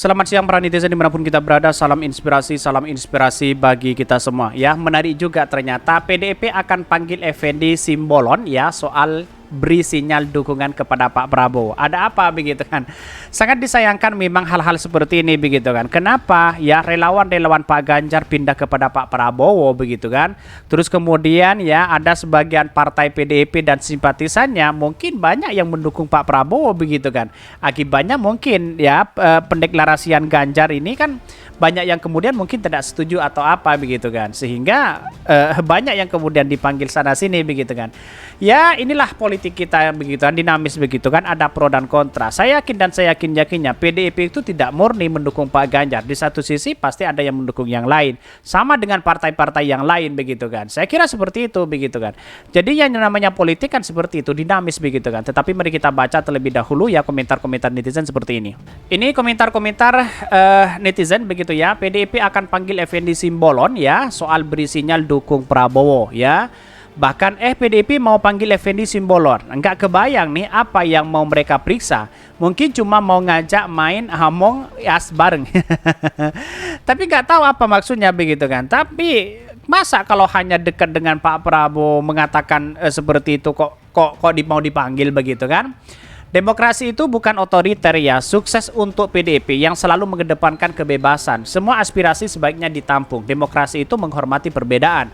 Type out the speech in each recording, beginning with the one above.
Selamat siang para netizen dimanapun kita berada, salam inspirasi bagi kita semua. Ya, menarik juga ternyata PDIP akan panggil Effendi Simbolon ya soal beri sinyal dukungan kepada Pak Prabowo. Ada apa begitu kan? Sangat disayangkan memang hal-hal seperti ini begitu kan. Kenapa? Ya relawan-relawan Pak Ganjar pindah kepada Pak Prabowo begitu kan. Terus kemudian ya ada sebagian partai PDIP dan simpatisannya mungkin banyak yang mendukung Pak Prabowo begitu kan. Akibatnya mungkin ya pendeklarasian Ganjar ini kan banyak yang kemudian mungkin tidak setuju atau apa begitu kan. Sehingga banyak yang kemudian dipanggil sana sini begitu kan. Ya inilah politik kita begitu kan, dinamis begitu kan, ada pro dan kontra. Saya yakin dan saya yakinnya PDIP itu tidak murni mendukung Pak Ganjar. Di satu sisi pasti ada yang mendukung yang lain, sama dengan partai-partai yang lain begitu kan. Saya kira seperti itu begitu kan. Jadi yang namanya politik kan seperti itu, dinamis begitu kan. Tetapi mari kita baca terlebih dahulu ya komentar-komentar netizen seperti ini. Ini komentar-komentar netizen begitu ya. PDIP akan panggil Effendi Simbolon ya soal beri sinyal dukung Prabowo ya. Bahkan PDIP mau panggil Effendi Simbolon. Enggak kebayang nih apa yang mau mereka periksa. Mungkin cuma mau ngajak main Among Us bareng. Tapi nggak tahu apa maksudnya begitu kan. Tapi masa kalau hanya dekat dengan Pak Prabowo mengatakan seperti itu kok mau dipanggil begitu kan? Demokrasi itu bukan otoriter ya, sukses untuk PDIP yang selalu mengedepankan kebebasan. Semua aspirasi sebaiknya ditampung. Demokrasi itu menghormati perbedaan.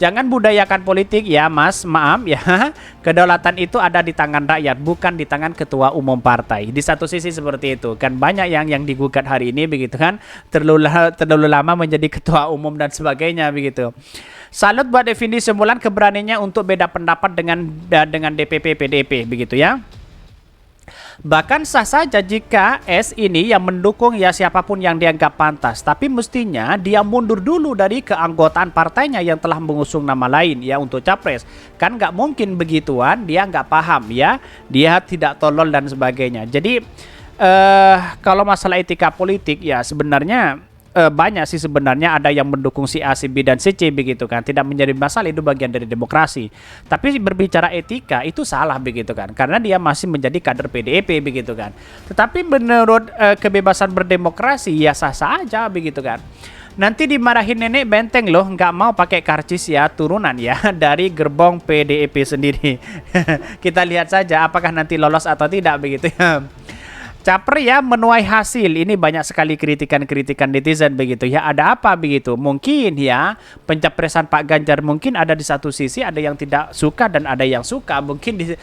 Jangan budayakan politik ya mas, maaf ya. Kedaulatan itu ada di tangan rakyat, bukan di tangan ketua umum partai. Di satu sisi seperti itu, kan banyak yang digugat hari ini begitu kan. Terlalu lama menjadi ketua umum dan sebagainya begitu. Salut buat Effendi Simbolon keberaniannya untuk beda pendapat dengan DPP PDIP begitu ya. Bahkan sah saja jika ini yang mendukung ya siapapun yang dianggap pantas. Tapi mestinya dia mundur dulu dari keanggotaan partainya yang telah mengusung nama lain ya untuk capres. Kan nggak mungkin begituan, dia nggak paham ya. Dia tidak tolol dan sebagainya. Jadi kalau masalah etika politik ya sebenarnya banyak sih sebenarnya, ada yang mendukung si A, si B dan si C begitu kan, tidak menjadi masalah, itu bagian dari demokrasi. Tapi berbicara etika itu salah begitu kan, karena dia masih menjadi kader PDIP begitu kan. Tetapi menurut kebebasan berdemokrasi ya sah-sah aja begitu kan. Nanti dimarahin nenek benteng loh, nggak mau pakai karcis ya, turunan ya dari gerbong PDIP sendiri. Kita lihat saja apakah nanti lolos atau tidak begitu ya. Capres ya menuai hasil. Ini banyak sekali kritikan-kritikan netizen begitu ya. Ada apa begitu? Mungkin ya pencapresan Pak Ganjar mungkin ada di satu sisi ada yang tidak suka dan ada yang suka. Mungkin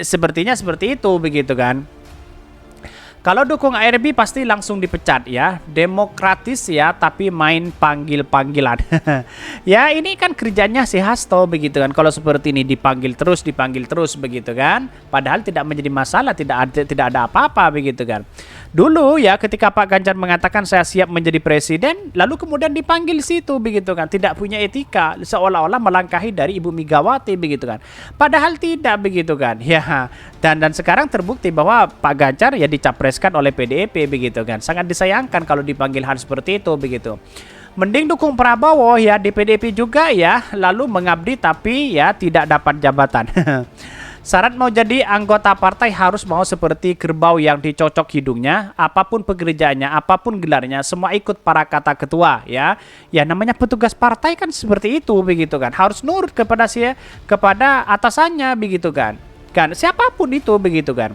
sepertinya seperti itu begitu kan. Kalau dukung ARB pasti langsung dipecat ya. Demokratis ya, tapi main panggil-panggilan. Ya ini kan kerjanya si Hasto begitu kan. Kalau seperti ini dipanggil terus begitu kan. Padahal tidak menjadi masalah, tidak ada apa-apa begitu kan. Dulu ya ketika Pak Ganjar mengatakan saya siap menjadi presiden, lalu kemudian dipanggil situ begitu kan. Tidak punya etika, seolah-olah melangkahi dari Ibu Megawati begitu kan. Padahal tidak begitu kan. Ya, dan sekarang terbukti bahwa Pak Ganjar ya dicapreskan oleh PDIP begitu kan. Sangat disayangkan kalau dipanggil hal seperti itu begitu. Mending dukung Prabowo ya di PDIP juga ya, lalu mengabdi tapi ya tidak dapat jabatan. Syarat mau jadi anggota partai harus mau seperti kerbau yang dicocok hidungnya, apapun pekerjaannya, apapun gelarnya, semua ikut para kata ketua ya. Ya namanya petugas partai kan seperti itu begitu kan. Harus nurut kepada atasannya begitu kan. Kan siapapun itu begitu kan.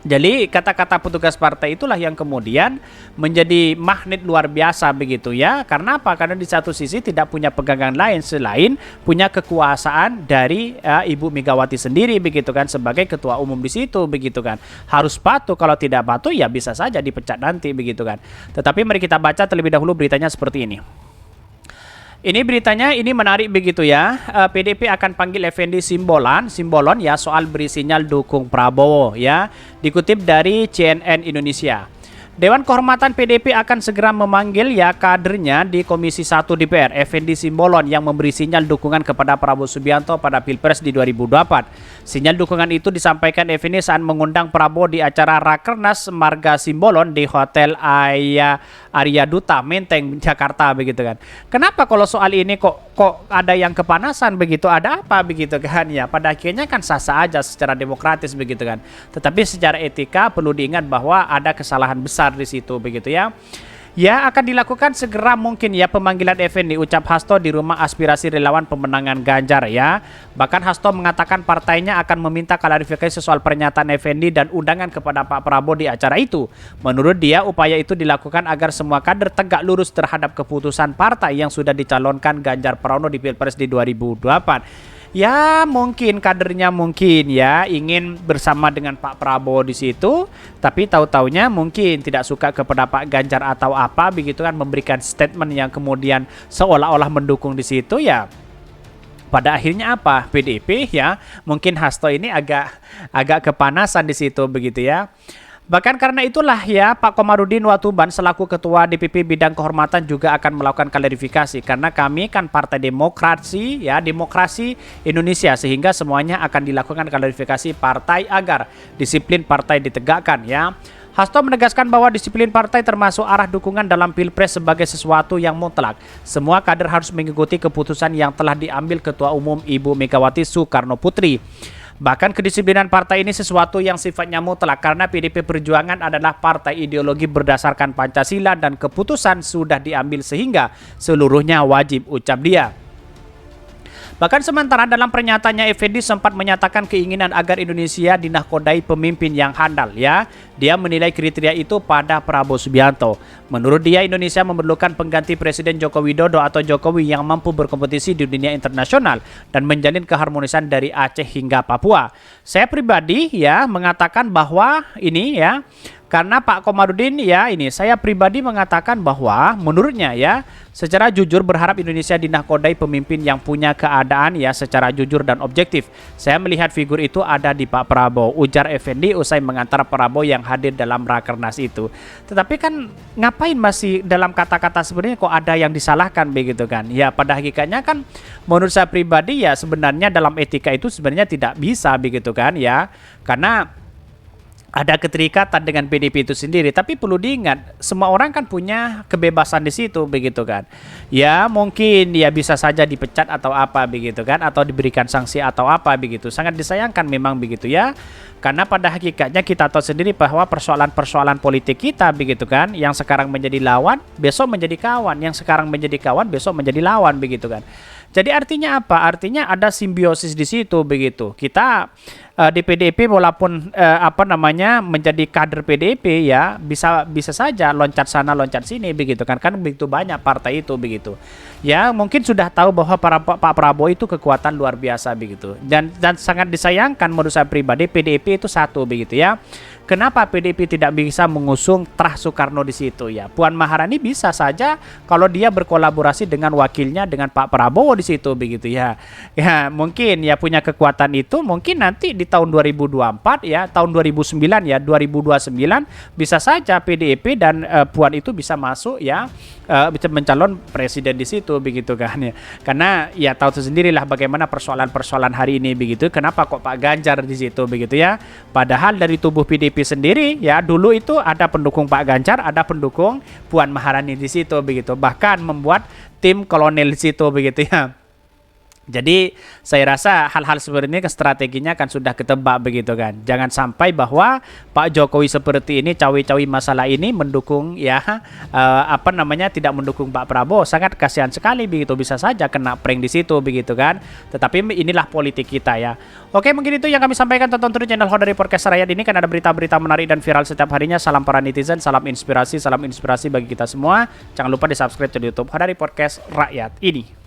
Jadi kata-kata petugas partai itulah yang kemudian menjadi magnet luar biasa begitu ya. Karena apa? Karena di satu sisi tidak punya pegangan lain selain punya kekuasaan dari Ibu Megawati sendiri begitu kan, sebagai ketua umum di situ begitu kan. Harus patuh, kalau tidak patuh ya bisa saja dipecat nanti begitu kan. Tetapi mari kita baca terlebih dahulu beritanya seperti ini. Ini beritanya ini menarik begitu ya. PDIP akan panggil Effendi Simbolon ya soal beri sinyal dukung Prabowo ya. Dikutip dari CNN Indonesia. Dewan Kehormatan PDIP akan segera memanggil ya kadernya di Komisi 1 DPR, Effendi Simbolon, yang memberi sinyal dukungan kepada Prabowo Subianto pada Pilpres di 2024. Sinyal dukungan itu disampaikan Effendi saat mengundang Prabowo di acara Rakernas Marga Simbolon di Hotel Arya Duta, Menteng, Jakarta begitu kan. Kenapa kalau soal ini kok ada yang kepanasan begitu? Ada apa begitu kan ya? Pada akhirnya kan sah-sah aja secara demokratis begitu kan. Tetapi secara etika perlu diingat bahwa ada kesalahan besar besar di situ begitu ya. Ya, akan dilakukan segera mungkin ya pemanggilan Effendi, ucap Hasto di rumah aspirasi relawan pemenangan Ganjar ya. Bahkan Hasto mengatakan partainya akan meminta klarifikasi soal pernyataan Effendi dan undangan kepada Pak Prabowo di acara itu. Menurut dia, upaya itu dilakukan agar semua kader tegak lurus terhadap keputusan partai yang sudah dicalonkan Ganjar Pranowo di Pilpres di 2024. Ya mungkin kadernya mungkin ya ingin bersama dengan Pak Prabowo di situ, tapi tahu-taunya mungkin tidak suka kepada Pak Ganjar atau apa begitu kan, memberikan statement yang kemudian seolah-olah mendukung di situ ya. Pada akhirnya apa? PDIP ya, mungkin Hasto ini agak kepanasan di situ begitu ya. Bahkan karena itulah ya Pak Komarudin Watubun selaku Ketua DPP Bidang Kehormatan juga akan melakukan klarifikasi karena kami kan Partai Demokrasi ya, Demokrasi Indonesia, sehingga semuanya akan dilakukan klarifikasi partai agar disiplin partai ditegakkan ya. Hasto menegaskan bahwa disiplin partai termasuk arah dukungan dalam Pilpres sebagai sesuatu yang mutlak. Semua kader harus mengikuti keputusan yang telah diambil Ketua Umum Ibu Megawati Soekarno Putri. Bahkan kedisiplinan partai ini sesuatu yang sifatnya mutlak karena PDIP Perjuangan adalah partai ideologi berdasarkan Pancasila dan keputusan sudah diambil sehingga seluruhnya wajib, ucap dia. Bahkan sementara dalam pernyataannya Effendi sempat menyatakan keinginan agar Indonesia dinahkodai pemimpin yang handal ya. Dia menilai kriteria itu pada Prabowo Subianto. Menurut dia Indonesia memerlukan pengganti Presiden Joko Widodo atau Jokowi yang mampu berkompetisi di dunia internasional dan menjalin keharmonisan dari Aceh hingga Papua. Saya pribadi ya mengatakan bahwa ini ya, karena Pak Komarudin ya ini, saya pribadi mengatakan bahwa menurutnya ya secara jujur berharap Indonesia dinahkodai pemimpin yang punya keadaan ya secara jujur dan objektif. Saya melihat figur itu ada di Pak Prabowo, ujar Effendi usai mengantar Prabowo yang hadir dalam rakernas itu. Tetapi kan ngapain masih dalam kata-kata sebenarnya kok ada yang disalahkan begitu kan? Ya pada hakikatnya kan menurut saya pribadi ya sebenarnya dalam etika itu sebenarnya tidak bisa begitu kan ya. Karena ada keterikatan dengan PDIP itu sendiri, tapi perlu diingat semua orang kan punya kebebasan di situ begitu kan. Ya mungkin ya bisa saja dipecat atau apa begitu kan, atau diberikan sanksi atau apa begitu. Sangat disayangkan memang begitu ya. Karena pada hakikatnya kita tahu sendiri bahwa persoalan-persoalan politik kita begitu kan, yang sekarang menjadi lawan, besok menjadi kawan, yang sekarang menjadi kawan, besok menjadi lawan begitu kan. Jadi artinya apa? Artinya ada simbiosis di situ begitu. Kita di PDIP walaupun menjadi kader PDIP ya bisa saja loncat sana loncat sini begitu kan begitu banyak partai itu begitu. Ya mungkin sudah tahu bahwa Pak Prabowo itu kekuatan luar biasa begitu. Dan sangat disayangkan menurut saya pribadi PDIP itu satu begitu ya. Kenapa PDIP tidak bisa mengusung Trah Soekarno di situ ya? Puan Maharani bisa saja kalau dia berkolaborasi dengan wakilnya dengan Pak Prabowo di situ begitu ya. Ya mungkin ya punya kekuatan itu, mungkin nanti di tahun 2024 ya, tahun 2009 ya, 2029 bisa saja PDIP dan Puan itu bisa masuk ya, bisa mencalon presiden di situ begitu kan ya. Karena ya tahu sendirilah bagaimana persoalan-persoalan hari ini begitu. Kenapa kok Pak Ganjar di situ begitu ya? Padahal dari tubuh PDIP sendiri ya dulu itu ada pendukung Pak Ganjar, ada pendukung Puan Maharani di situ begitu. Bahkan membuat tim kolonel di situ begitu ya. Jadi saya rasa hal-hal seperti ini strateginya kan sudah ketebak begitu kan. Jangan sampai bahwa Pak Jokowi seperti ini cawi-cawi masalah ini mendukung ya tidak mendukung Pak Prabowo. Sangat kasihan sekali begitu, bisa saja kena prank di situ begitu kan. Tetapi inilah politik kita ya. Oke, mungkin itu yang kami sampaikan. Tonton terus channel Hodari Podcast Rakyat ini kan ada berita-berita menarik dan viral setiap harinya. Salam para netizen, salam inspirasi bagi kita semua. Jangan lupa di-subscribe channel YouTube Hodari Podcast Rakyat ini.